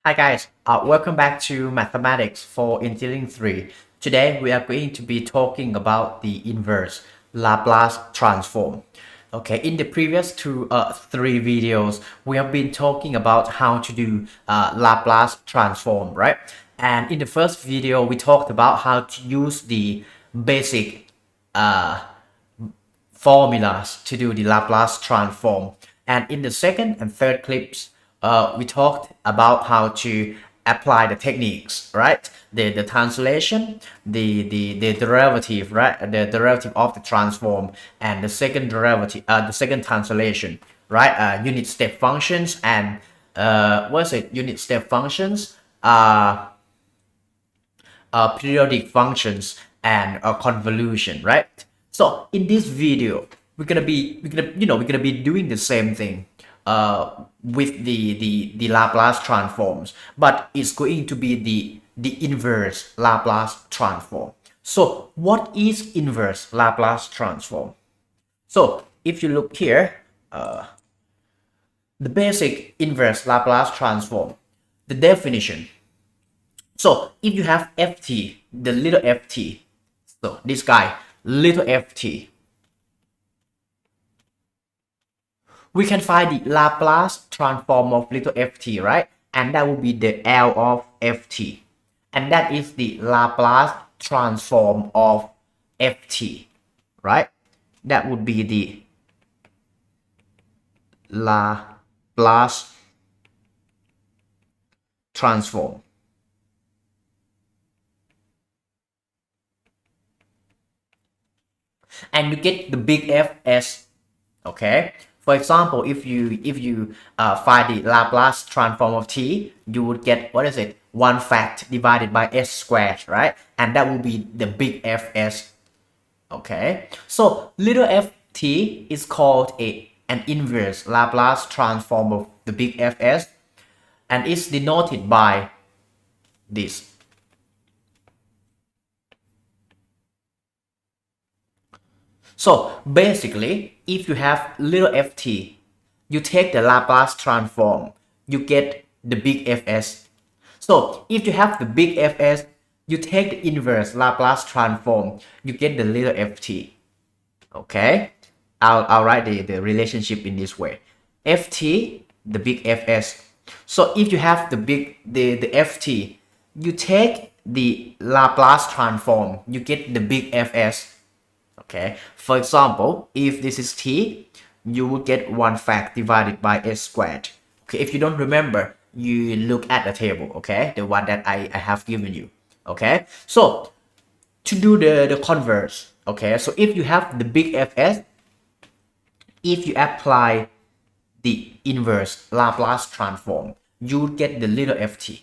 Hi guys, welcome back to Mathematics for Engineering 3. Today we are going to be talking about the inverse Laplace transform. Okay, in the previous three videos, we have been talking about how to do Laplace transform, right? And in the first video, we talked about how to use the basic uh, formulas to do the Laplace transform. And in the second and third clips, we talked about how to apply the techniques, right? The translation, the derivative, right? The derivative of the transform, and the second translation, right? Unit step functions and what's it? Unit step functions. Periodic functions and convolution, right? So in this video, we're gonna be doing the same thing with the Laplace transforms, but it's going to be the inverse Laplace transform. So what is inverse Laplace transform? So if you look here, the basic inverse Laplace transform, the definition. So if you have ft, the little ft, so this guy, little ft, we can find the Laplace transform of little ft, right? And that will be the L of ft. And that is the Laplace transform of ft, right? That would be the Laplace transform. And you get the big F as, okay, for example, if you find the Laplace transform of t, you would get, what is it, 1 fact divided by s squared, right? And that will be the big Fs. Okay, so little ft is called an inverse Laplace transform of the big Fs, and is denoted by this. So basically, if you have little ft, you take the Laplace transform, you get the big Fs. So if you have the big Fs, you take the inverse Laplace transform, you get the little ft. Okay, I'll write the relationship in this way. Ft, the big Fs. So if you have the ft, you take the Laplace transform, you get the big Fs. Okay, for example, if this is t, you will get 1 fact divided by s squared. Okay, if you don't remember, you look at the table, okay, the one that I have given you. Okay, so to do the converse, okay, so if you have the big Fs, if you apply the inverse Laplace transform, you would get the little ft.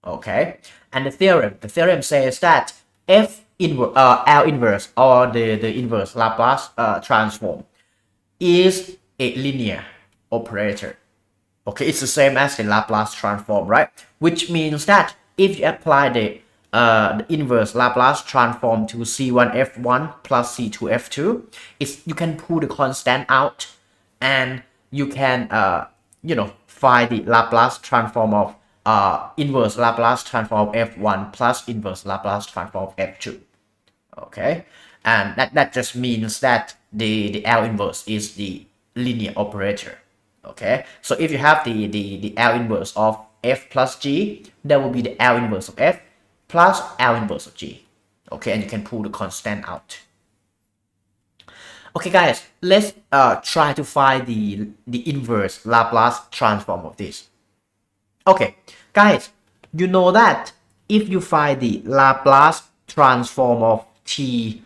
Okay, and the theorem says that L inverse, or the inverse Laplace transform, is a linear operator. Okay, it's the same as the Laplace transform, right? Which means that if you apply the inverse Laplace transform to C1F1 plus C2F2, you can pull the constant out, and you can find the Laplace transform of inverse Laplace transform of F1 plus inverse Laplace transform of F2. Okay, and that just means that the L inverse is the linear operator. Okay, so if you have the L inverse of f plus g, that will be the L inverse of f plus L inverse of g. Okay, and you can pull the constant out. Okay guys, let's try to find the inverse Laplace transform of this. Okay guys, you know that if you find the Laplace transform of t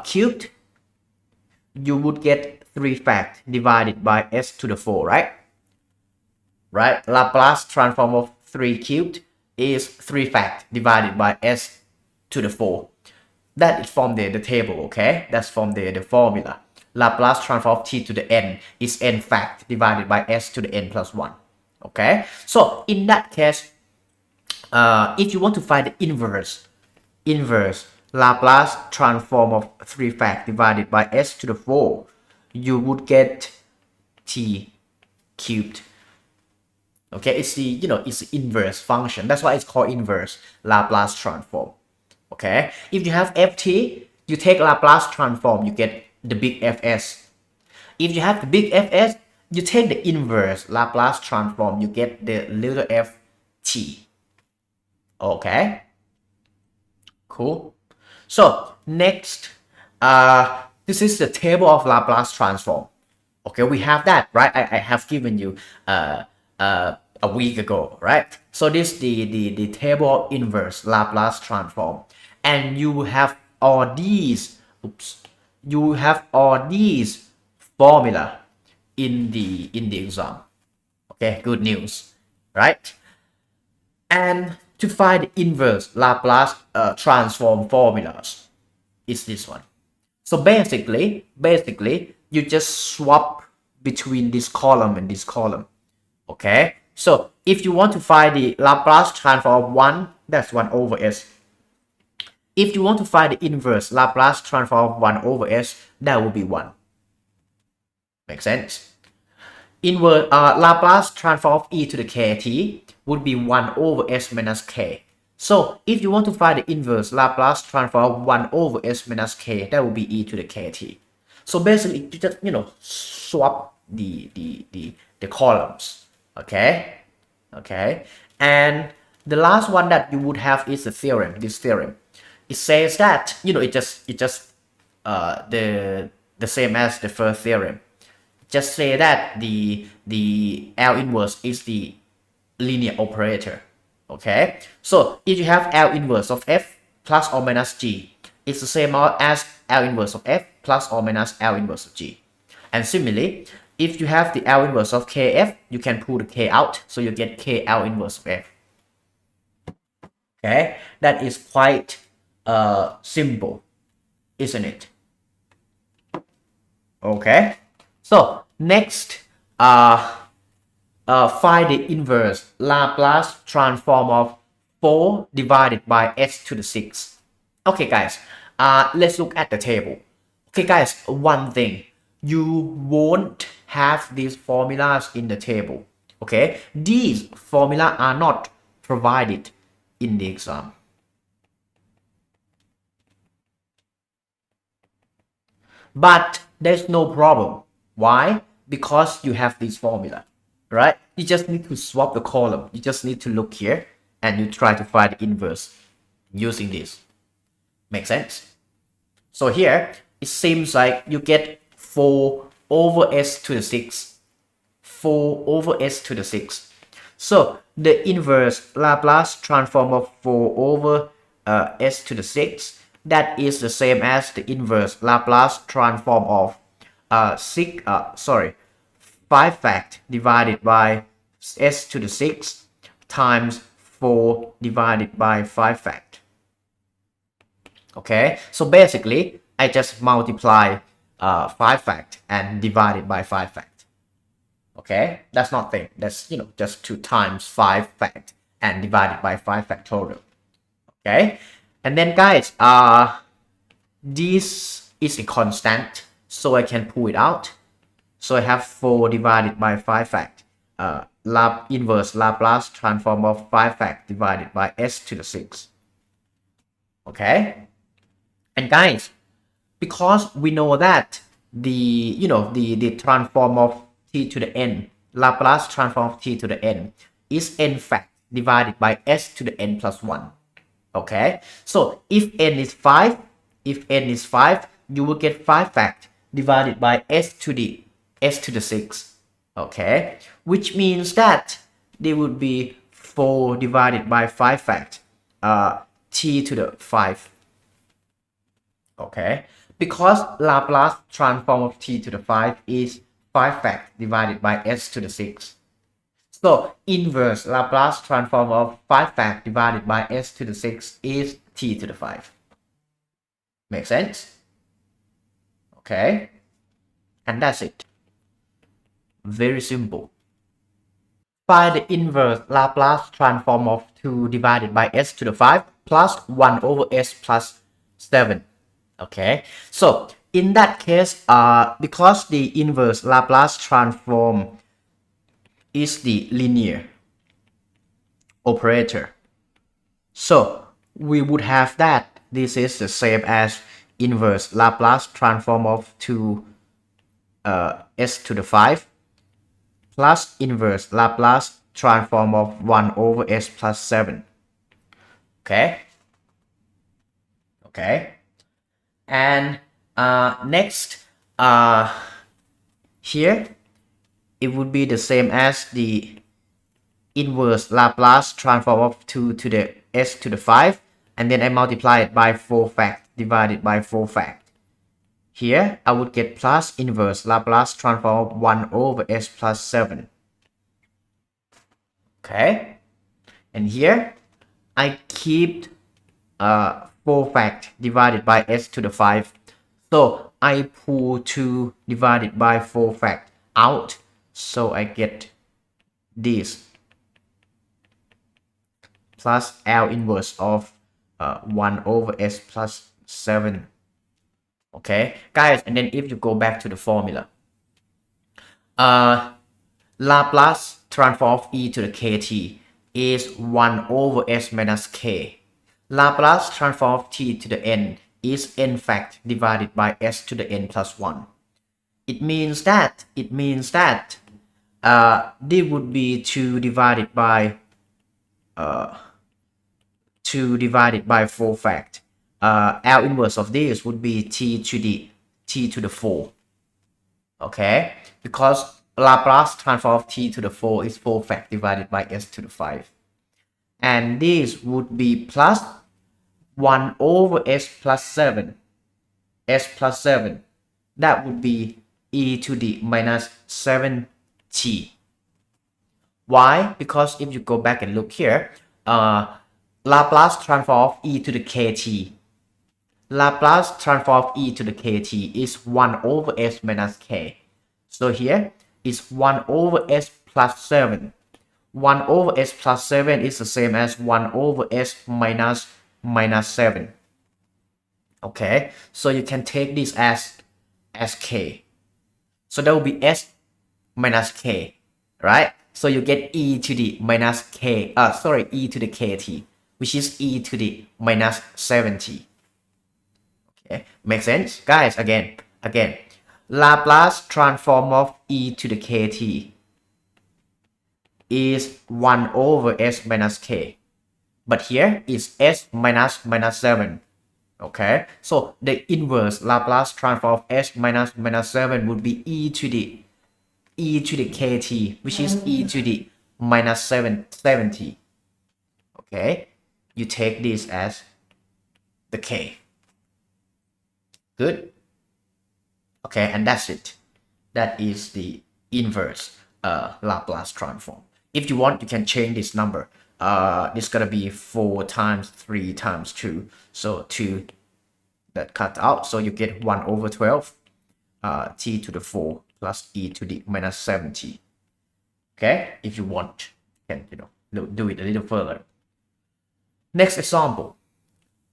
cubed, you would get 3 fact divided by s to the 4, right? Right? Laplace transform of 3 cubed is 3 fact divided by s to the 4. That is from the table, okay? That's from the formula. Laplace transform of t to the n is n fact divided by s to the n plus 1. Okay? So in that case, if you want to find the inverse Laplace transform of 3 fact divided by s to the 4, you would get t cubed Okay, it's the, it's the inverse function. That's why it's called inverse Laplace transform. Okay, if you have ft, you take Laplace transform, you get the big fs. If you have the big fs, you take the inverse Laplace transform, you get the little ft. Okay, cool. So next, this is the table of Laplace transform. Okay, we have that, right? I have given you a week ago, right? So this is the table of inverse Laplace transform, and you have all these. Oops, you have all these formula in the exam. Okay, good news, right? And to find the inverse Laplace transform formulas is this one. So basically, you just swap between this column and this column. Okay. So if you want to find the Laplace transform of 1, that's 1 over s. If you want to find the inverse Laplace transform of 1 over s, that will be 1. Make sense? Inverse Laplace transform of e to the kt would be 1 over s minus k. So if you want to find the inverse Laplace transform of 1 over s minus k, that will be e to the kt. So basically, you just, swap the columns. Okay. And the last one that you would have is the theorem. This theorem, it says that, the same as the first theorem. Just say that the L inverse is the linear operator. Okay, so if you have L inverse of f plus or minus g, it's the same as L inverse of f plus or minus L inverse of g. And similarly, if you have the L inverse of kf, you can pull the k out, so you get k L inverse of f. Okay, that is quite simple, isn't it? Okay, so next, find the inverse Laplace transform of 4 divided by s to the 6. Okay, guys, let's look at the table. Okay, guys, one thing, you won't have these formulas in the table. Okay, these formulas are not provided in the exam. But there's no problem. Why? Because you have this formula, right? You just need to swap the column. You just need to look here and you try to find the inverse using this. Make sense? So here, it seems like you get 4 over s to the 6. 4 over s to the 6. So the inverse Laplace transform of 4 over s to the 6, that is the same as the inverse Laplace transform of 5 fact divided by s to the 6 times 4 divided by 5 fact. Okay, so basically I just multiply 5 fact and divide it by 5 fact. Okay, that's nothing. That's, just 2 times 5 fact and divided by 5 factorial. Okay, and then guys, this is a constant, so I can pull it out. So I have 4 divided by 5 fact, inverse Laplace transform of 5 fact divided by s to the 6. Okay, and guys, because we know that the transform of t to the n, Laplace transform of t to the n is n fact divided by s to the n plus 1. Okay, so if n is 5, you will get 5 fact divided by s to the 6. Okay, which means that there would be 4 divided by 5 fact t to the 5. Okay, because Laplace transform of t to the 5 is 5 fact divided by s to the 6. So inverse Laplace transform of 5 fact divided by s to the 6 is t to the 5. Make sense? Okay, and that's it. Very simple. Find the inverse Laplace transform of 2 divided by s to the 5 plus 1 over s plus 7. Okay, so in that case, because the inverse Laplace transform is the linear operator. So we would have that this is the same as inverse Laplace transform of 2s to the 5 plus inverse Laplace transform of 1 over s plus 7. Okay. And next, here it would be the same as the inverse Laplace transform of 2 to the s to the 5, and then I multiply it by 4 fact divided by 4 fact. Here I would get plus inverse Laplace transform of 1 over s plus 7. Okay, and here I keep 4 fact divided by s to the 5. So I pull 2 divided by 4 fact out. So I get this plus L inverse of 1 over s plus 7. Okay, guys, and then if you go back to the formula, Laplace transform of e to the kt is 1 over s minus k. Laplace transform of t to the n is n fact divided by s to the n plus 1. It means that this would be 2 divided by 4 fact. L inverse of this would be t to the 4. Okay, because Laplace transform of t to the 4 is 4 fact divided by s to the 5. And this would be plus 1 over s plus 7. S plus 7. That would be e to the minus 7t. Why? Because if you go back and look here, Laplace transform of e to the kt. Laplace transform of e to the kt is 1 over s minus k. So here is 1 over s plus 7. 1 over s plus 7 is the same as 1 over s minus 7. Okay, so you can take this as k. So that will be s minus k, right? So you get e to the minus k, e to the kt, which is e to the minus 7t. Okay, makes sense? Guys, again, Laplace transform of e to the kt is 1 over s minus k. But here is s minus 7. Okay, so the inverse Laplace transform of s minus 7 would be e to the kt, which is e to the minus 70. Okay, you take this as the k. Good. Okay, and that's it. That is the inverse Laplace transform. If you want, you can change this number. This is gonna be 4 times 3 times 2. So 2 that cut out. So you get 1 over 12 t to the 4 plus e to the minus 7t. Okay, if you want, you can do it a little further. Next example,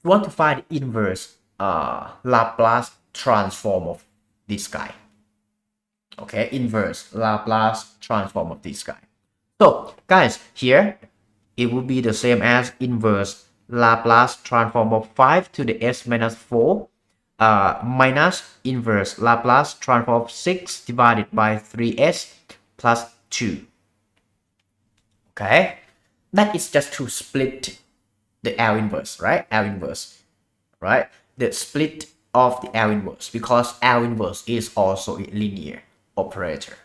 you want to find the inverse Laplace transform of this guy. Okay, inverse Laplace transform of this guy. So guys, here it will be the same as inverse Laplace transform of 5 to the s minus 4 minus inverse Laplace transform of 6 divided by 3s plus 2. Okay, that is just to split the L inverse, right? L inverse, right? The split of the L inverse, because L inverse is also a linear operator.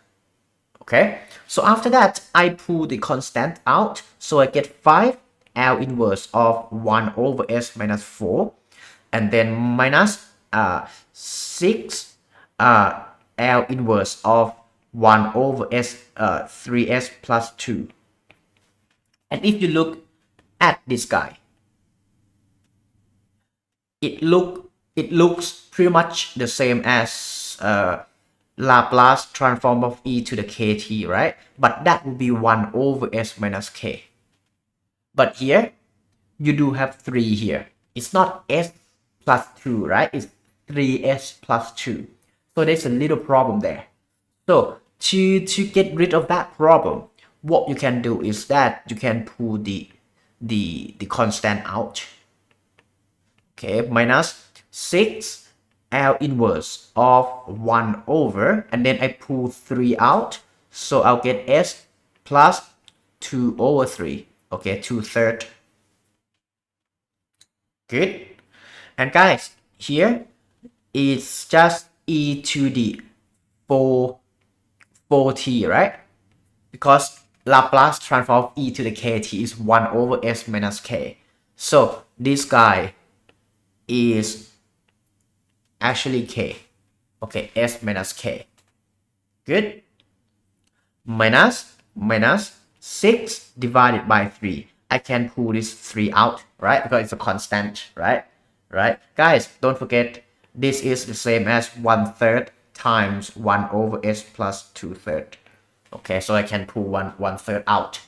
Okay, so after that I pull the constant out, so I get 5 L inverse of 1 over s minus 4, and then minus 6 L inverse of 1 over s 3s plus 2. And if you look at this guy, it looks pretty much the same as Laplace transform of e to the kt, right? But that would be 1 over s minus k. But here you do have 3 here. It's not s plus 2, right? It's 3s plus 2. So there's a little problem there. So to get rid of that problem, what you can do is that you can pull the the constant out. Okay, minus 6 L inverse of 1 over, and then I pull 3 out, so I'll get S plus 2 over 3. Okay, 2/3. Good. And guys, here it's just e to the 4t, right? Because Laplace transform of e to the kt is 1 over s minus k. So this guy is actually k. Okay, s minus k. Good. Minus 6 divided by 3. I can pull this 3 out, right? Because it's a constant, right? Right? Guys, don't forget, this is the same as 1/3 times 1 over s plus 2/3. Okay, so I can pull 1/3 out.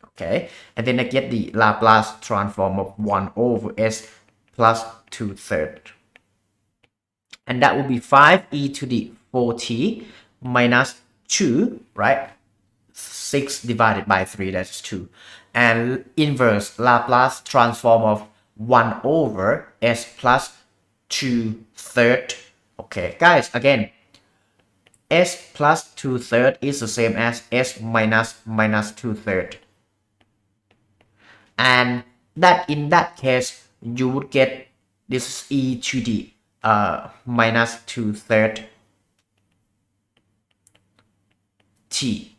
Okay, and then I get the Laplace transform of 1 over s plus 2/3. And that will be 5e to the 4t minus 2, right? 6 divided by 3, that's 2. And inverse Laplace transform of 1 over s plus 2/3. Okay, guys, again, s plus 2/3 is the same as s minus 2/3. And that in that case, you would get this is e to the minus 2/3 t.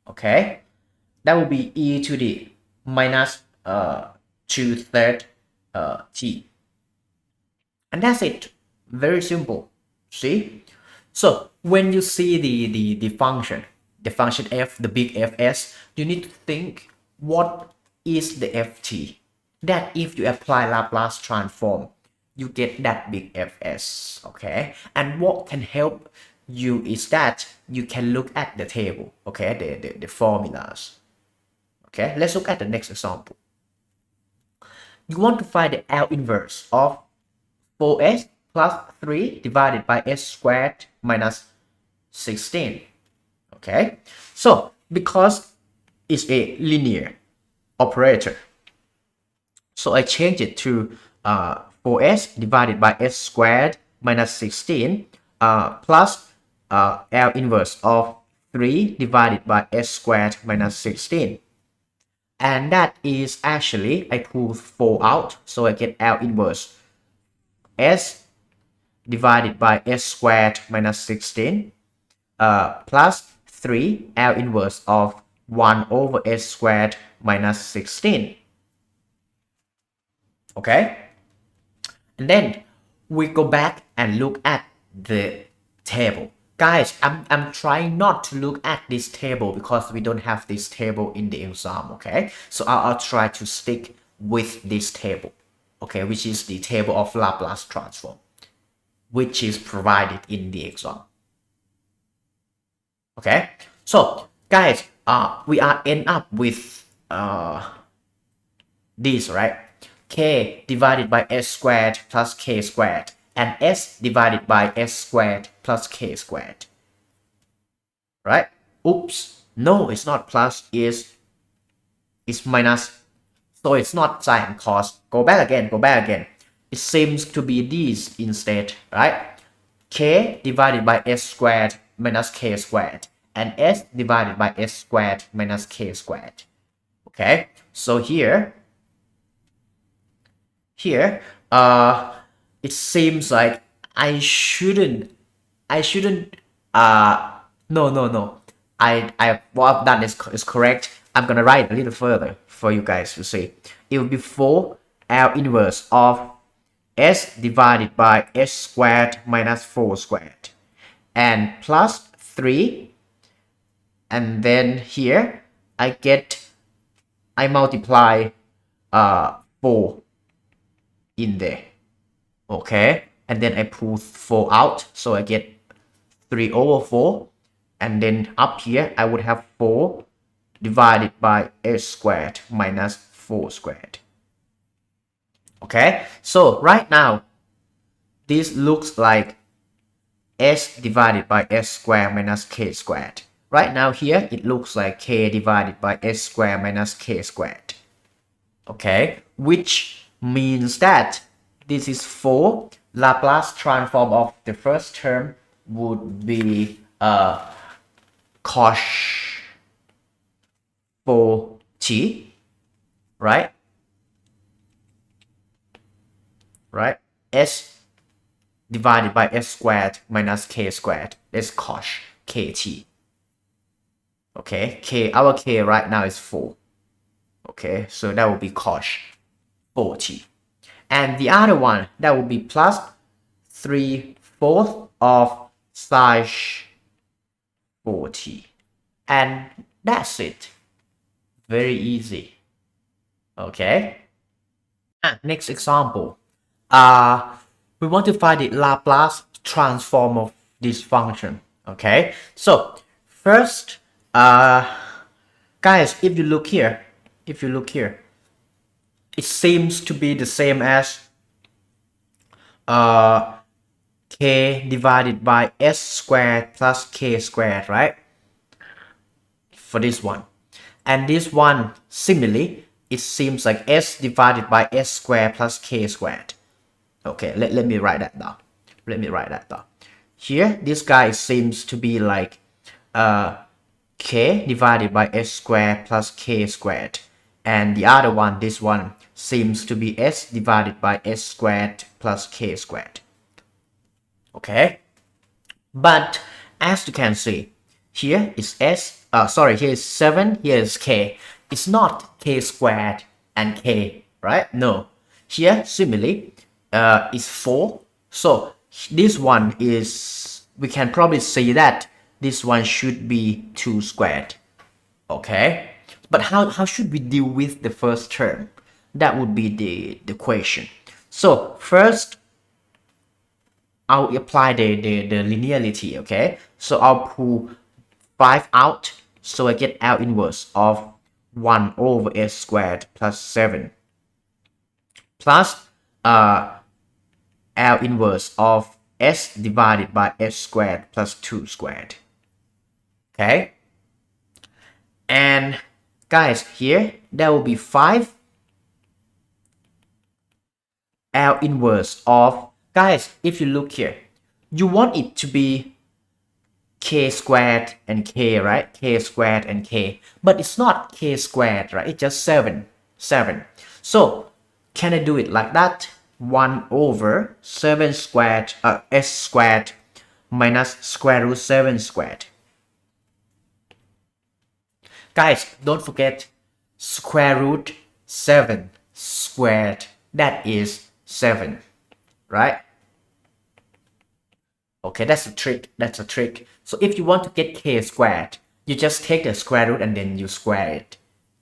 Okay, that will be e to the minus 2/3 t. And that's it. Very simple. See? So when you see the function f, the big fs, you need to think what is the ft. That if you apply Laplace transform, you get that big fs. Okay? And what can help you is that you can look at the table. Okay? The formulas. Okay? Let's look at the next example. You want to find the L inverse of 4s plus 3 divided by s squared minus 16. Okay, so because it's a linear operator, so I change it to 4s divided by s squared minus 16 plus L inverse of 3 divided by s squared minus 16. And that is actually, I pull 4 out, so I get L inverse s divided by s squared minus 16 plus 3 L inverse of 1 over s squared minus 16. Okay? And then we go back and look at the table. Guys, I'm trying not to look at this table because we don't have this table in the exam, okay? So I'll try to stick with this table, okay, which is the table of Laplace transform, which is provided in the exam. Okay, so guys, we are end up with this, right? K divided by s squared plus k squared, and s divided by s squared plus k squared, right? Oops, no, it's not plus, it's minus, so it's not sine and cos. Go back again. It seems to be these instead, right? K divided by s squared minus k squared, and s divided by s squared minus k squared. Okay, so here it seems like I shouldn't no, I what I've done is correct. I'm gonna write a little further for you guys to see. It will be 4 L inverse of s divided by s squared minus 4 squared, and plus 3, and then here I multiply 4 in there, okay, and then I pull 4 out, so I get 3 over 4, and then up here I would have 4 divided by s squared minus 4 squared. Okay, so right now this looks like s divided by s squared minus k squared. right now here it looks like k divided by s squared minus k squared. Okay, which means that this is 4. Laplace transform of the first term would be cos 4t, right? Right? S divided by s squared minus k squared is cos kt. Okay, our k right now is 4. Okay, so that will be cos 4t. And the other one, that will be plus 3/4 of sin 4t. And that's it. Very easy. Okay. Next example. We want to find the Laplace transform of this function. Okay. So first, guys, if you look here, it seems to be the same as k divided by s squared plus k squared, right? For this one. And this one, similarly, it seems like s divided by s squared plus k squared. Okay, let me write that down. Here, this guy seems to be like k divided by s squared plus k squared. And the other one, this one, seems to be s divided by s squared plus k squared. Okay, but as you can see, here is here is 7, here is k. It's not k squared and k, right? No. Here, similarly, is 4. So this one is, we can probably say that this one should be 2 squared. Okay, but how should we deal with the first term? That would be the question. So first, I'll apply the linearity. Okay, so I'll pull 5 out, so I get L inverse of 1 over s squared plus 7 plus L inverse of s divided by s squared plus 2 squared. Okay, and guys, here there will be 5 L inverse of, guys, if you look here, you want it to be k squared and k, right? K squared and k, but it's not k squared, right? It's just 7. So can I do it like that? 1 over 7 squared, s squared minus square root 7 squared. Guys, don't forget square root 7 squared, that is 7, right? Okay, that's a trick. So if you want to get k squared, you just take the square root and then you square it.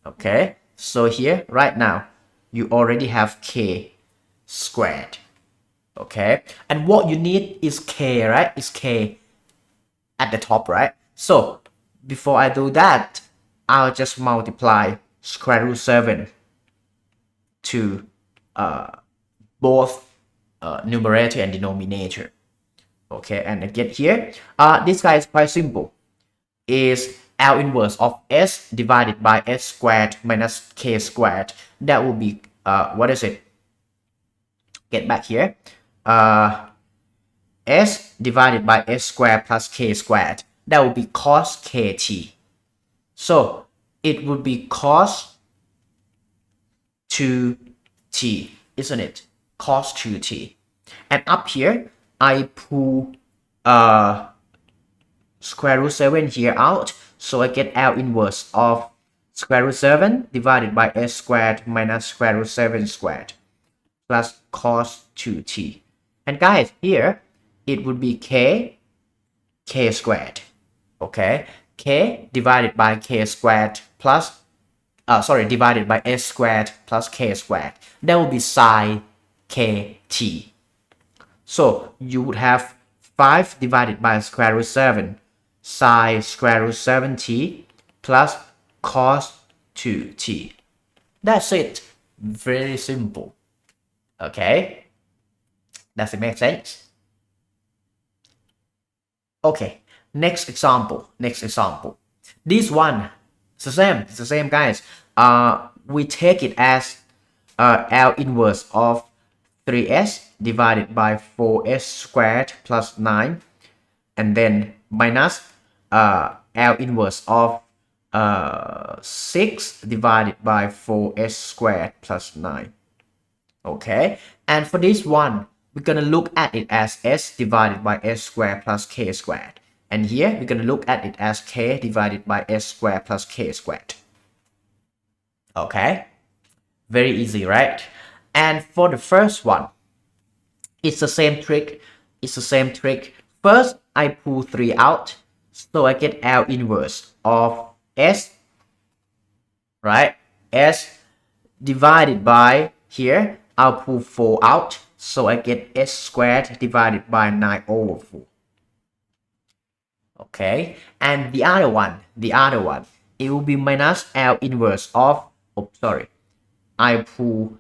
Okay, so here right now you already have k squared. Okay, and what you need is k, right? Is k at the top, right? So before I do that, I'll just multiply square root 7 to both numerator and denominator. Okay, and again here, this guy is quite simple. Is L inverse of s divided by s squared minus k squared. That will be, what is it? Get back here. S divided by s squared plus k squared. That will be cos kt. So it would be cos 2t, isn't it? Cos 2t. And up here, I pull square root 7 here out, so I get L inverse of square root 7 divided by s squared minus square root 7 squared plus cos 2t. And guys, here it would be k squared. Okay, k divided by k squared plus divided by s squared plus k squared. That will be sin kt. So you would have 5 divided by square root 7 sin square root 7t plus cos 2t. That's it. Very simple. Okay, does it make sense? Okay, next example. This one, it's the same guys. We take it as L inverse of 3s divided by 4s squared plus 9, and then minus L inverse of 6 divided by 4s squared plus 9. Okay, and for this one, we're gonna look at it as s divided by s squared plus k squared. And here, we're gonna look at it as k divided by s squared plus k squared. Okay, very easy, right? And for the first one, it's the same trick. It's the same trick. First, I pull 3 out, so I get L inverse of s, right? S divided by, here, I'll pull 4 out, so I get s squared divided by 9 over 4. Okay, and the other one, it will be minus L inverse of, oh, sorry, I pull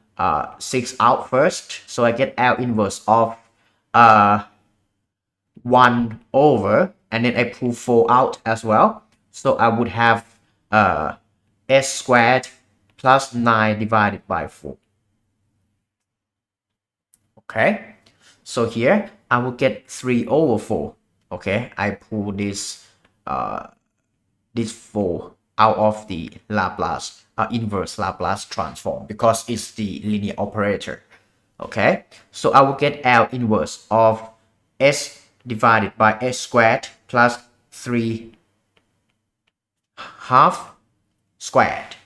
6 out first, so I get L inverse of 1 over, and then I pull 4 out as well, so I would have s squared plus 9 divided by 4. Okay, so here I will get 3 over 4. Okay, I pull this 4 out of the Laplace inverse Laplace transform because it's the linear operator. Okay, so I will get L inverse of s divided by s squared plus 3 half squared.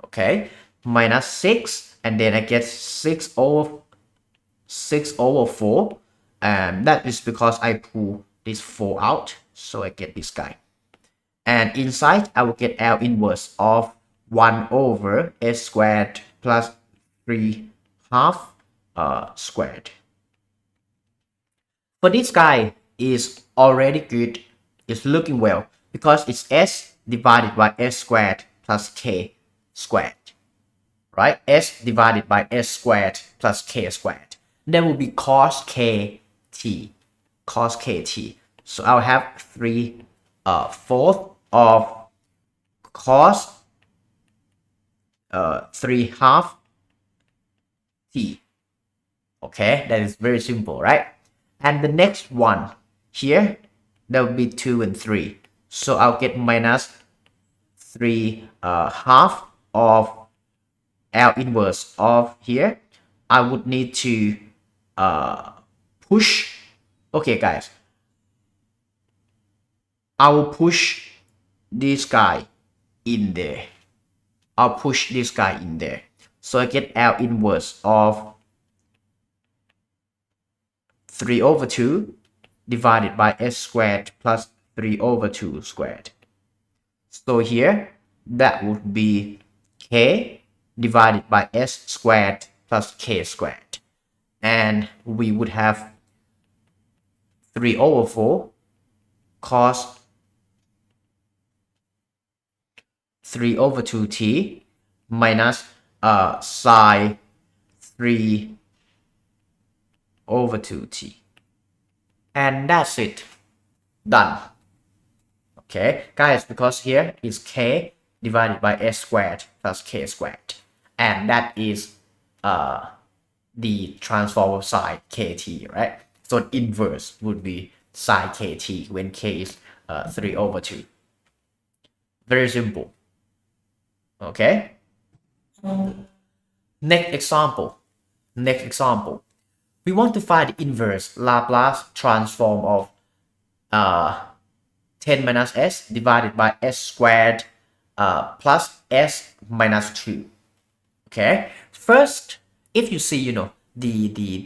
Okay, minus 6, and then I get 6 over 4, and that is because I pull this 4 out, so I get this guy. And inside, I will get L inverse of 1 over s squared plus 3 half squared. But this guy is already good. It's looking well because it's s divided by s squared plus k squared. Right? S divided by s squared plus k squared. That will be cos kt. Cos kt. So I'll have 3/4 of cos 3/2 t. Okay, that is very simple, right? And the next one here, that will be 2 and 3. So I'll get minus 3/2 of L inverse of here. I would need to push. Okay, guys, I will push this guy in there. I'll push this guy in there. So I get L inverse of 3 over 2 divided by s squared plus 3 over 2 squared. So here, that would be k divided by s squared plus k squared. And we would have 3 over 4 cos 3 over 2t minus sine 3 over 2t. And that's it. Done. Okay, guys, because here is k divided by s squared plus k squared. And that is the transform of sine kt, right? So inverse would be sine kt when k is 3 over 2. Very simple. Okay. Next example. We want to find the inverse Laplace transform of 10 minus s divided by s squared plus s minus 2. Okay. First, if you see, the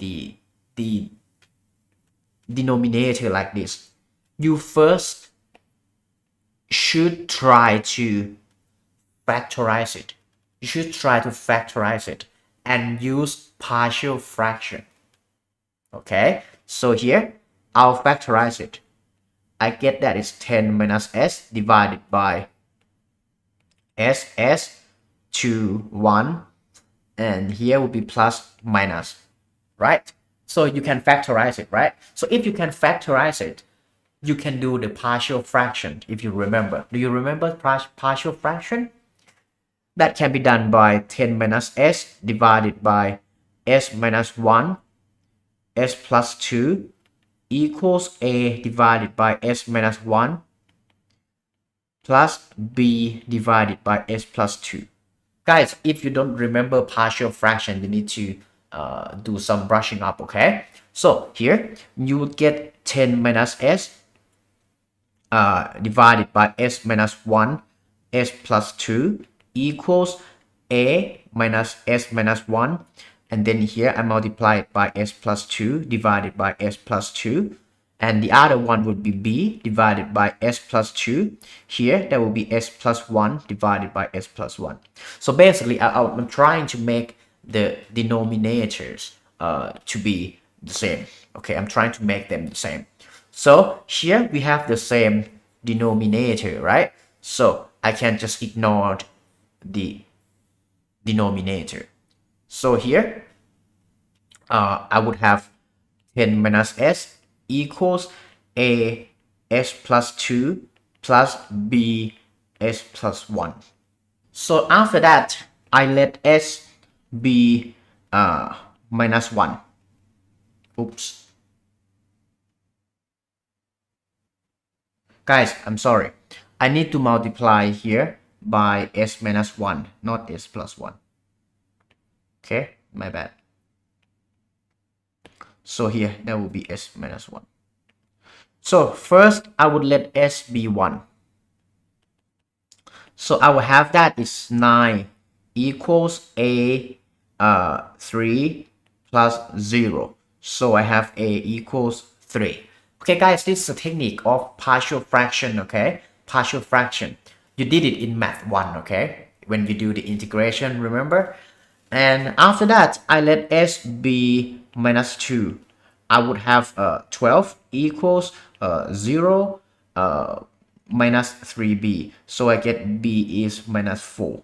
denominator like this, you first should try to factorize it. And use partial fraction. Okay, so here I'll factorize it. I get that it's 10 minus s divided by s to 1, and here will be plus minus, right? So you can factorize it, right? So if you can factorize it, you can do the partial fraction if you remember. Do you remember partial fraction? That can be done by 10 minus s divided by s minus 1, s plus 2 equals a divided by s minus 1 plus b divided by s plus 2. Guys, if you don't remember partial fraction, you need to do some brushing up, okay? So here, you would get 10 minus s divided by s minus 1, s plus 2 equals a minus s minus 1. And then here I multiply it by s plus 2 divided by s plus 2. And the other one would be b divided by s plus 2. Here, that will be s plus 1 divided by s plus 1. So basically, I'm trying to make the denominators to be the same. Okay, I'm trying to make them the same. So here we have the same denominator, right? So I can just ignore the denominator. So here, I would have 10 minus s equals a s plus 2 plus b s plus 1. So after that, I let s be minus 1. Oops. Guys, I'm sorry. I need to multiply here by s minus 1, not s plus 1. Okay, my bad. So here, that will be s minus 1. So first, I would let s be 1. So I will have that is 9 equals a 3 plus 0. So I have a equals 3. Okay, guys, this is a technique of partial fraction, okay? Partial fraction. You did it in math 1, okay? When you do the integration, remember? And after that, I let s be minus 2. I would have 12 equals 0 minus 3b. So I get b is minus 4.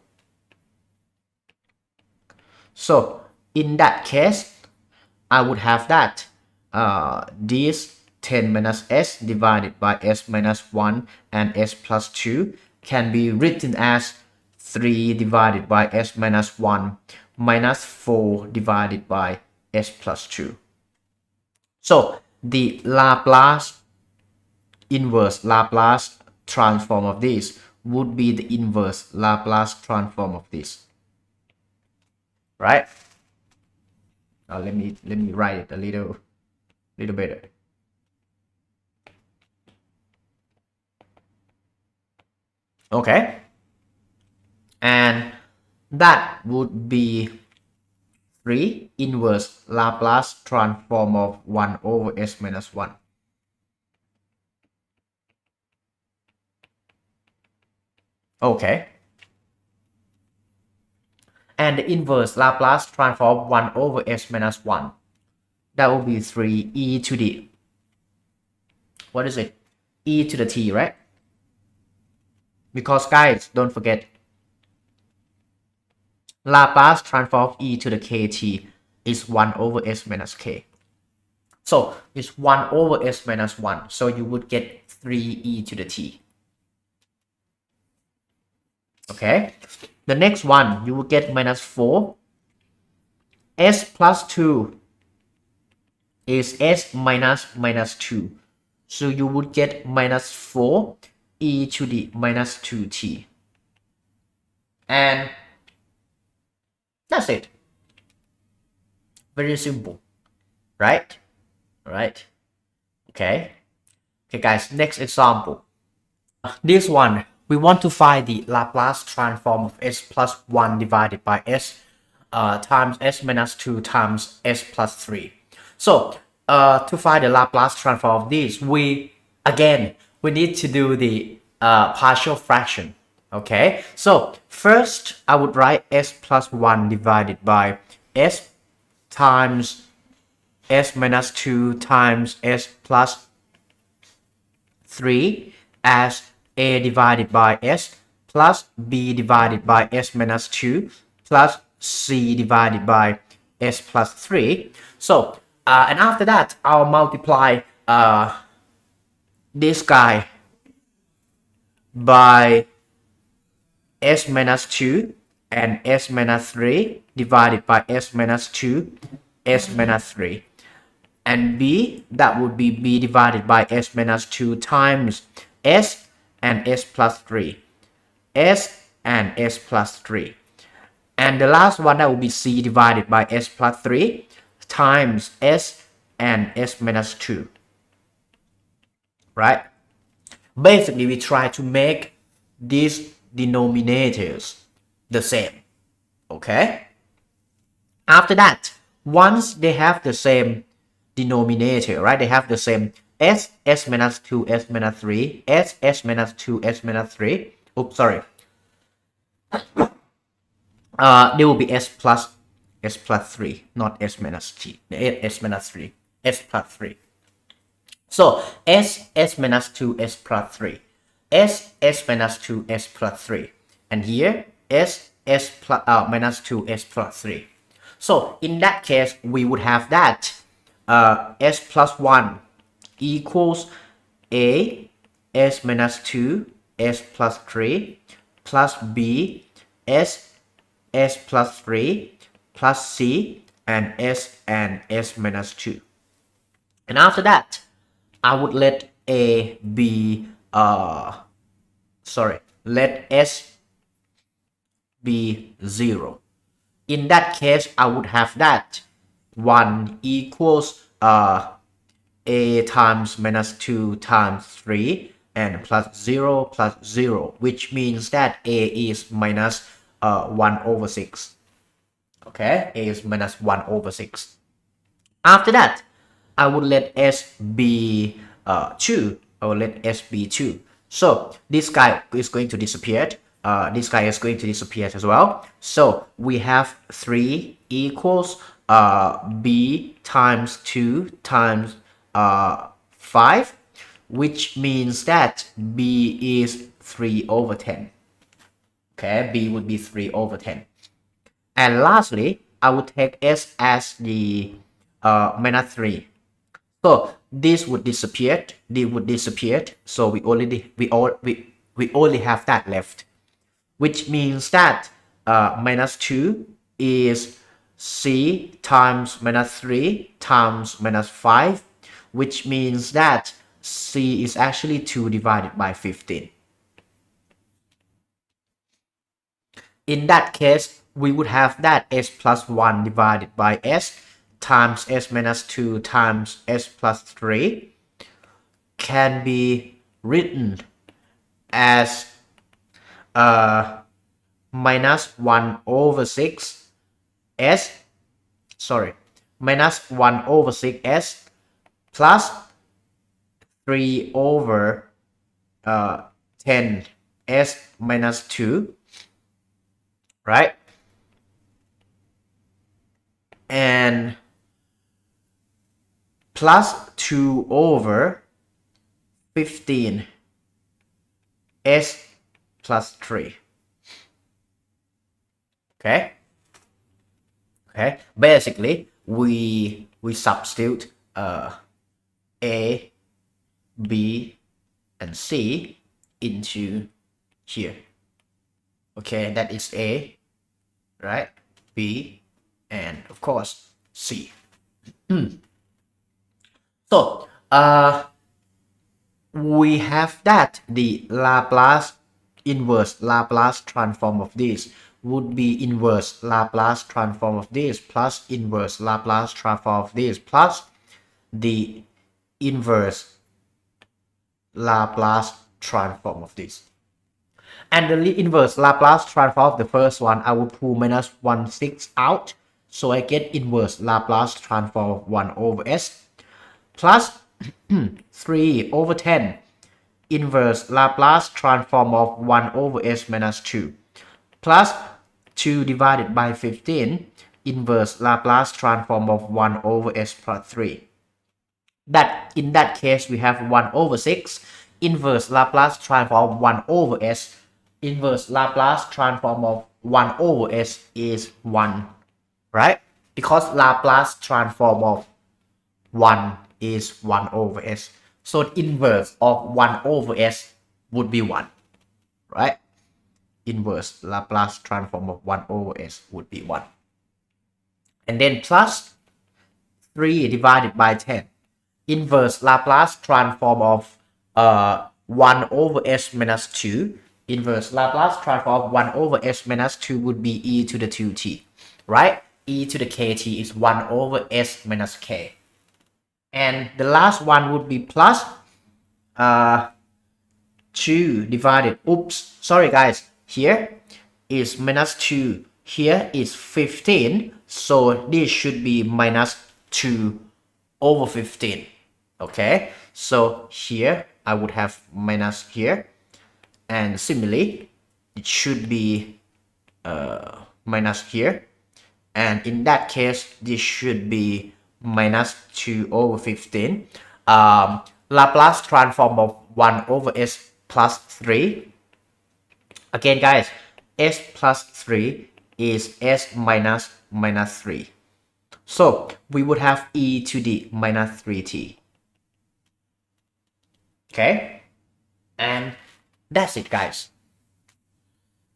So in that case, I would have that this 10 minus s divided by s minus 1 and s plus 2 can be written as 3 divided by s minus 1 minus 4 divided by s plus 2. So the inverse Laplace transform of this would be the inverse Laplace transform of this, right? Let me write it a little better. Okay, and that would be 3 inverse Laplace transform of 1 over s minus 1. Okay, and the inverse Laplace transform of 1 over s minus 1, that will be 3 e to the, what is it, e to the t, right? Because guys, don't forget, Laplace transform of e to the kt is 1 over s minus k. So it's 1 over s minus 1. So you would get 3 e to the t. Okay. The next one, you will get minus 4. S plus 2 is s minus minus 2. So you would get minus 4 e to the minus 2t. And that's it. Very simple, right? Right. Okay. Okay, guys, next example. This one, we want to find the Laplace transform of s plus 1 divided by s times s minus 2 times s plus 3. So to find the Laplace transform of this, we need to do the partial fraction. Okay, so first I would write s plus 1 divided by s times s minus 2 times s plus 3 as a divided by s plus b divided by s minus 2 plus c divided by s plus 3. So and after that, I'll multiply this guy by s minus 2 and s minus 3 divided by s minus 2, s minus 3. And b, that would be b divided by s minus 2 times s and s plus 3. S and s plus 3. And the last one, that will be c divided by s plus 3 times s and s minus 2. Right? Basically, we try to make these denominators the same. Okay? After that, once they have the same denominator, right? They have the same s, s minus 2, s minus 3, s, s minus 2, s minus 3. Oops, sorry. There will be s plus 3, not s minus t, s minus 3, s plus 3. So s, s minus 2, s plus 3, s, s minus 2, s plus 3, and here s, s plus, minus 2, s plus 3. So in that case, we would have that s plus 1 equals a, s minus 2, s plus 3, plus b, s, s plus 3, plus c, and s minus 2. And after that, I would let a be, let s be 0. In that case, I would have that 1 equals a times minus 2 times 3 and plus 0 plus 0, which means that a is minus 1 over 6. Okay, a is minus 1 over 6. After that, I would let s be 2. I will let s be 2. So this guy is going to disappear. This guy is going to disappear as well. So we have 3 equals b times 2 times 5, which means that b is 3 over 10. Okay, b would be 3 over 10. And lastly, I would take s as the minus 3. So this would disappear. This would disappear. So we only have that left, which means that minus 2 is c times minus 3 times minus 5, which means that c is actually 2 divided by 15. In that case, we would have that s plus 1 divided by s times s minus 2 times s plus 3 can be written as minus 1 over 6 s, minus 1 over 6 s plus 3 over 10 s minus 2, right? And plus 2 over 15 s plus 3. Okay, basically we substitute a, b, and c into here. Okay, that is a, right, b, and of course c. So we have that the inverse Laplace transform of this would be inverse Laplace transform of this plus inverse Laplace transform of this plus the inverse Laplace transform of this. And the inverse Laplace transform of the first one, I will pull minus 1/6 out, so I get inverse Laplace transform of 1 over s plus 3 over 10 inverse Laplace transform of 1 over s minus 2 plus 2 divided by 15 inverse Laplace transform of 1 over s plus 3. That in that case we have 1 over 6 inverse Laplace transform of 1 over s. Inverse Laplace transform of 1 over s is 1, right? Because Laplace transform of 1 is 1 over s. So the inverse of 1 over s would be 1, right? Inverse Laplace transform of 1 over s would be 1. And then plus 3 divided by 10. Inverse Laplace transform of 1 over s minus 2. Inverse Laplace transform of 1 over s minus 2 would be e to the 2t, right? E to the kt is 1 over s minus k. And the last one would be plus 2 divided, oops, sorry guys, here is minus 2, here is 15, so this should be minus 2 over 15. Okay, so here I would have minus here, and similarly it should be minus here, and in that case this should be minus 2 over 15. Laplace transform of 1 over s plus 3. Again guys, s plus 3 is s minus 3. So we would have e to the minus 3t. Okay, and that's it guys.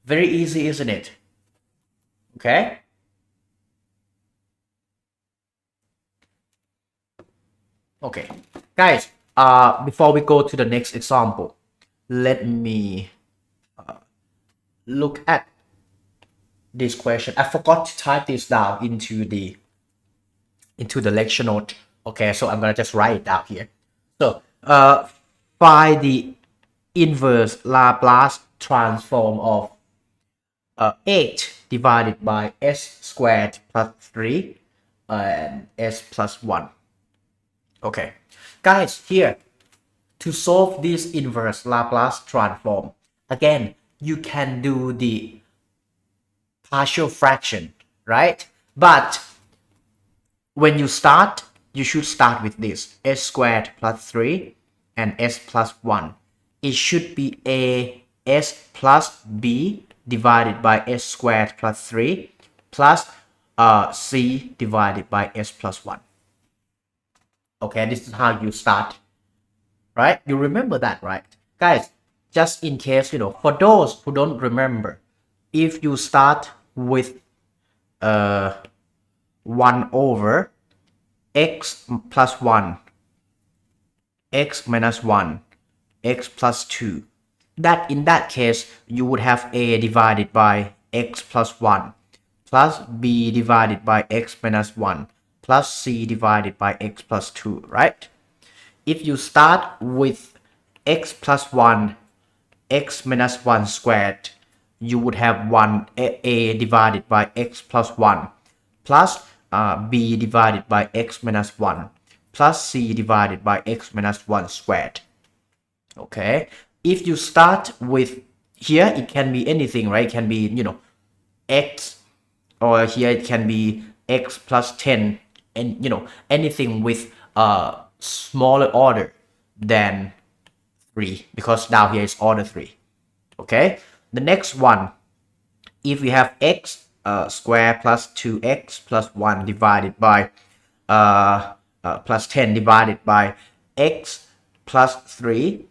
Very easy, isn't it? Okay. Okay, guys, before we go to the next example, let me look at this question. I forgot to type this down into the lecture note. Okay, so I'm gonna just write it down here. So find the inverse Laplace transform of 8 divided by s squared plus 3 and s plus 1. Okay, guys, here to solve this inverse Laplace transform, again, you can do the partial fraction, right? But when you start, you should start with this s squared plus 3 and s plus 1. It should be a s plus b divided by s squared plus 3 plus c divided by s plus 1. Okay, this is how you start, right? You remember that, right? Guys, just in case, for those who don't remember, if you start with 1 over x plus 1, x minus 1, x plus 2, that in that case, you would have a divided by x plus 1 plus b divided by x minus 1 plus c divided by x plus 2, right? If you start with x plus 1, x minus 1 squared, you would have a divided by x plus 1 plus b divided by x minus 1 plus c divided by x minus 1 squared. Okay, if you start with, here it can be anything, right? It can be, x, or here it can be x plus 10, and anything with a smaller order than 3, because down here is order 3. Okay, the next one, if we have x square plus 2x plus 1 divided by plus 10 divided by x plus 3,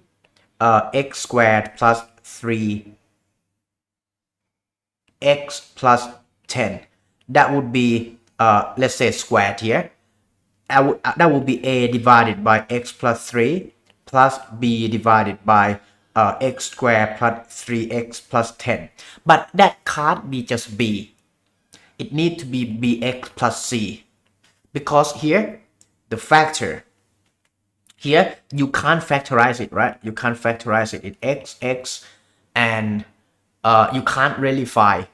x squared plus 3 x plus 10, that would be let's say squared here. That would be a divided by x plus 3 plus b divided by x squared plus 3x plus 10. But that can't be just b. It needs to be bx plus c. Because here, the factor, here you can't factorize it, right? You can't factorize it. It's x, and you can't realify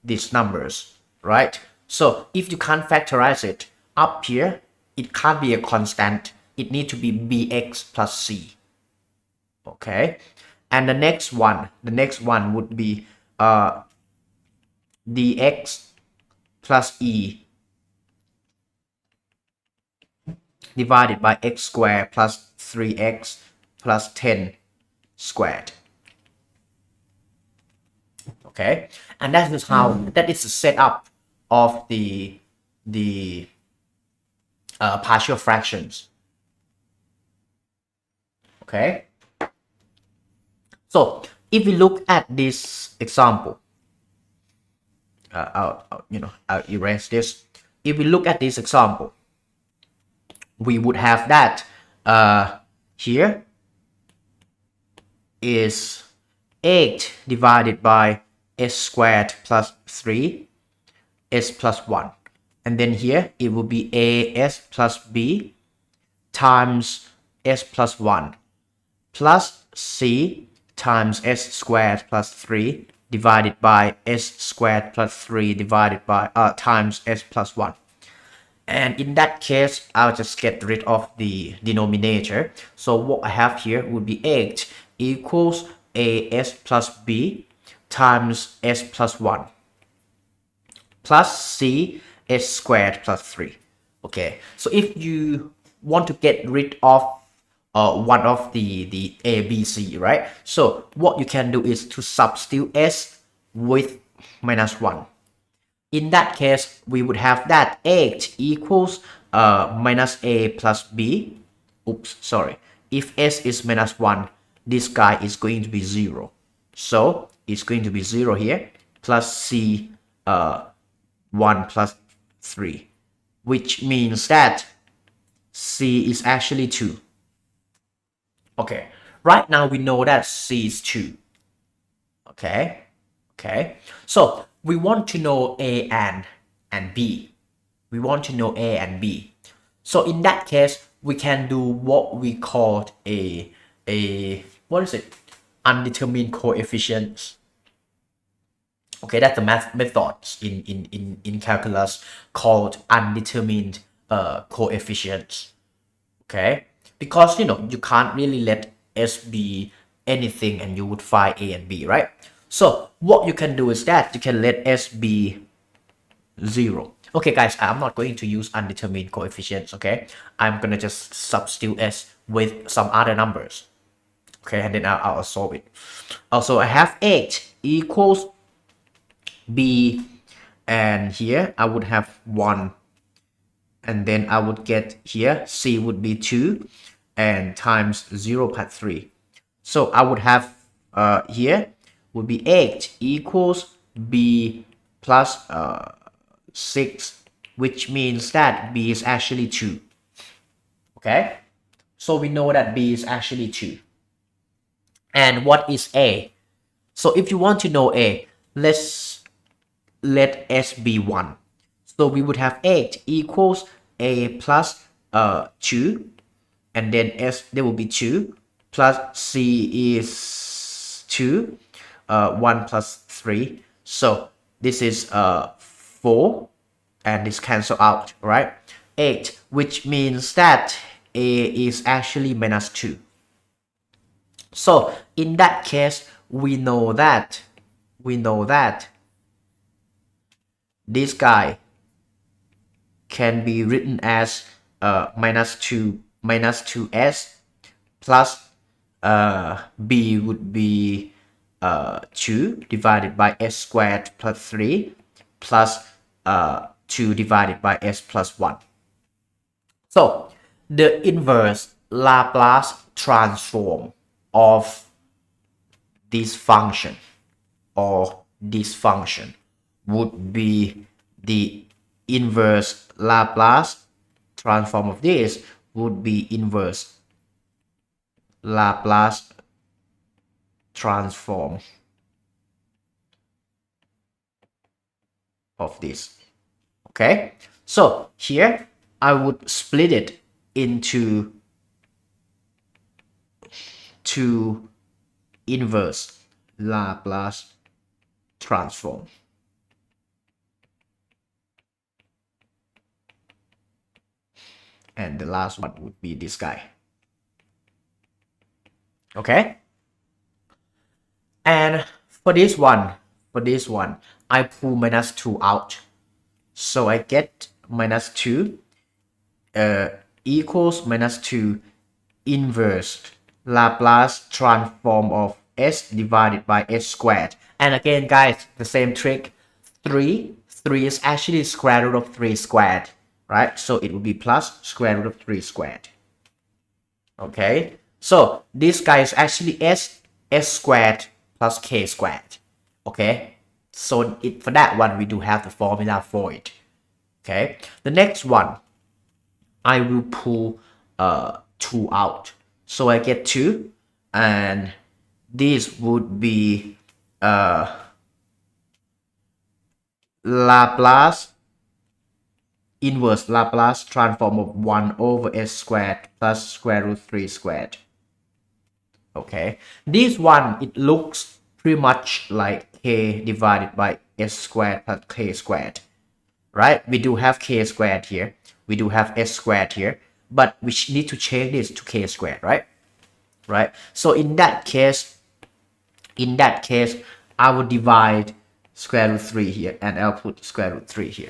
these numbers, right? So if you can't factorize it, up here, it can't be a constant. It needs to be bx plus c. Okay, and the next one would be dx plus e divided by x squared plus 3x plus 10 squared. Okay, and that is how that is the setup of the partial fractions. Okay. So if we look at this example, I'll erase this. If we look at this example, we would have that here is 8 divided by s squared plus 3 s plus 1, and then here it will be as plus b times s plus 1 plus c times s squared plus 3 divided by s squared plus 3 divided by times s plus 1. And in that case, I'll just get rid of the denominator. So what I have here would be 8 equals as plus b times s plus 1 plus c s squared plus 3. Okay, so if you want to get rid of one of the a, b, c, right? So what you can do is to substitute s with minus 1. In that case, we would have that 8 equals minus a plus b. Oops, sorry. If s is minus 1, this guy is going to be 0. So it's going to be 0 here, plus c 1 plus 3, which means that c is actually 2. Okay, right now we know that c is 2. Okay, so we want to know a and b. We want to know a and b. So in that case, we can do what we call a what is it? Undetermined coefficients. Okay, that's the math methods in calculus called undetermined coefficients. Okay, because you can't really let s be anything and you would find a and b, right? So what you can do is that you can let s be 0. Okay guys, I'm not going to use undetermined coefficients. Okay, I'm gonna just substitute s with some other numbers. Okay, and then I'll solve it. Also, I have 8 equals b, and here I would have 1, and then I would get here c would be 2 and times 0 plus 3. So I would have here would be 8 equals b plus 6, which means that b is actually 2. Okay, so we know that b is actually 2. And what is a? So if you want to know a, let's let s be 1. So we would have 8 equals a plus 2, and then s there will be 2 plus c is 2, 1 plus 3. So this is 4, and this cancel out, right? 8, which means that a is actually minus 2. So in that case, we know that this guy can be written as minus 2s plus b would be 2 divided by s squared plus 3 plus 2 divided by s plus 1. So the inverse Laplace transform of this function would be the inverse Laplace transform of this would be inverse Laplace transform of this. Okay, so here I would split it into two inverse Laplace transform. And the last one would be this guy. Okay, and for this one I pull minus 2 out, so I get minus 2 equals minus 2 inverse Laplace transform of s divided by s squared. And again guys, the same trick, 3 is actually square root of 3 squared, right? So it will be plus square root of 3 squared. Okay, So this guy is actually s squared plus k squared. Okay, so for that one we do have the formula for it. Okay, the next one I will pull 2 out, so I get 2, and this would be Laplace inverse Laplace transform of 1 over s squared plus square root 3 squared. Okay, this one, it looks pretty much like k divided by s squared plus k squared, right? We do have k squared here, we do have s squared here, but we need to change this to k squared, right? So in that case, I will divide square root 3 here, and I'll put square root 3 here.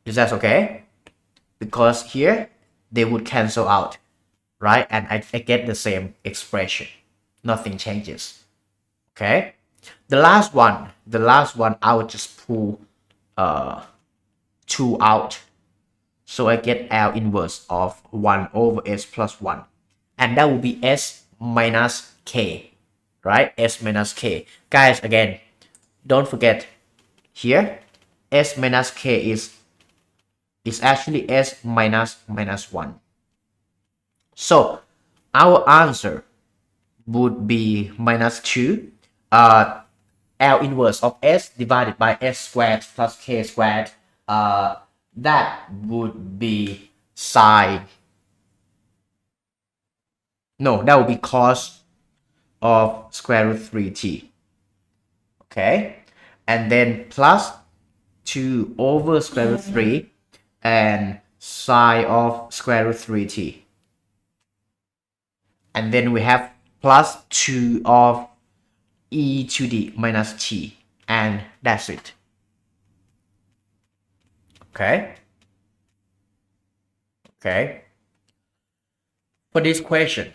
Is that okay? Because here they would cancel out, right? And I get the same expression. Nothing changes. Okay. The last one I would just pull 2 out. So I get L inverse of 1 over s plus 1. And that will be s minus k, right? S minus k. Guys, again, don't forget here, s minus k is actually s minus 1. So our answer would be minus 2 L inverse of s divided by s squared plus k squared. That would be sine. No, that would be cos of square root 3t. Okay, and then plus 2 over square root 3 and sine of square root 3t. And then we have plus 2 of e to the minus t, and that's it. Okay. For this question,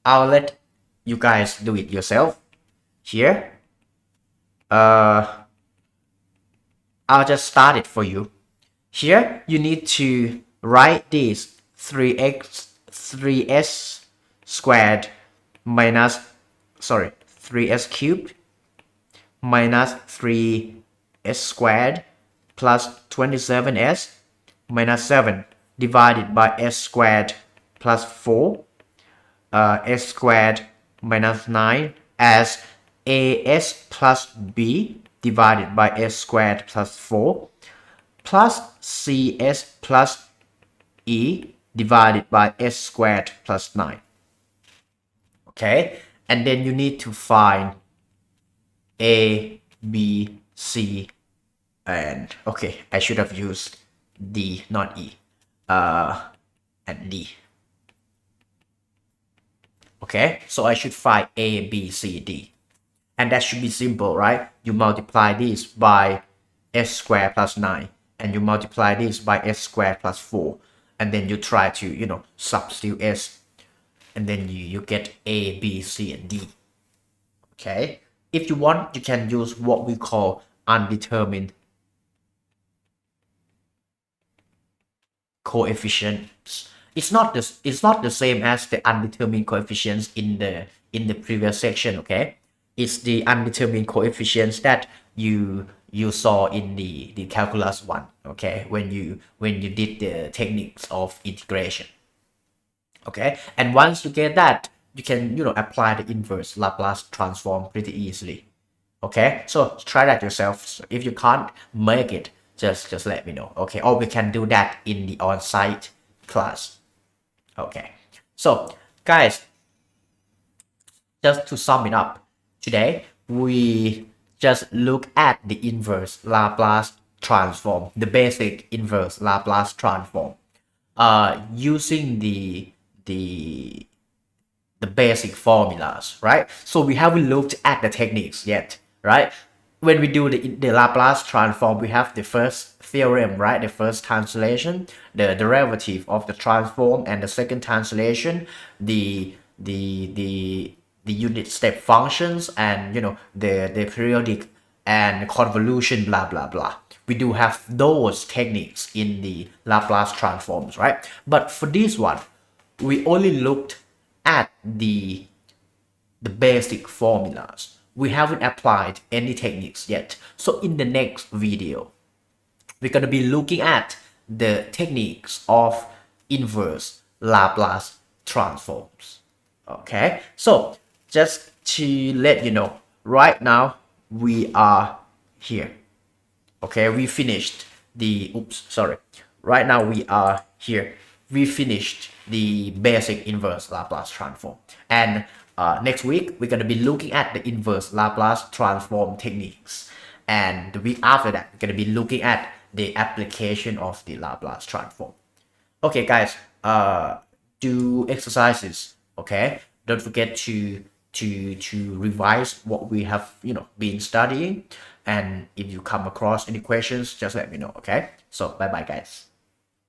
I'll let you guys do it yourself. Here, I'll just start it for you. Here, you need to write this 3s squared minus, 3s cubed minus 3s squared plus 27s minus 7 divided by s squared plus 4 s squared minus 9 as as plus b divided by s squared plus 4 plus cs plus e divided by s squared plus 9. Okay, and then you need to find a, b, c, and okay, I should have used d, not e, and d. Okay, so I should find a, b, c, d, and that should be simple, right? You multiply this by s squared plus 9, and you multiply this by s squared plus 4, and then you try to substitute s, and then you get a, b, c, and d. Okay, if you want, you can use what we call undetermined coefficients. It's not the same as the undetermined coefficients in the previous section. Okay, it's the undetermined coefficients that you saw in the calculus one. Okay, when you did the techniques of integration. Okay, and once you get that, you can apply the inverse Laplace transform pretty easily. Okay, so try that yourself. So if you can't make it, just let me know. Okay, or we can do that in the on-site class. Okay, so guys, just to sum it up, today we just look at the inverse Laplace transform, the basic inverse Laplace transform, using the basic formulas, right? So we haven't looked at the techniques yet, right? When we do the Laplace transform, we have the first theorem, right? The first translation, the derivative of the transform, and the second translation, the unit step functions, and the periodic and convolution, blah blah blah. We do have those techniques in the Laplace transforms, right? But for this one, we only looked at the basic formulas. We haven't applied any techniques yet. So in the next video, we're going to be looking at the techniques of inverse Laplace transforms. Okay, so just to let you know, right now we are here. Okay, we finished the, right now we are here. We finished the basic inverse Laplace transform. And next week, we're going to be looking at the inverse Laplace transform techniques. And the week after that, we're going to be looking at the application of the Laplace transform. Okay, guys, do exercises. Okay, don't forget to revise what we have been studying. And if you come across any questions, just let me know. Okay, so bye bye, guys.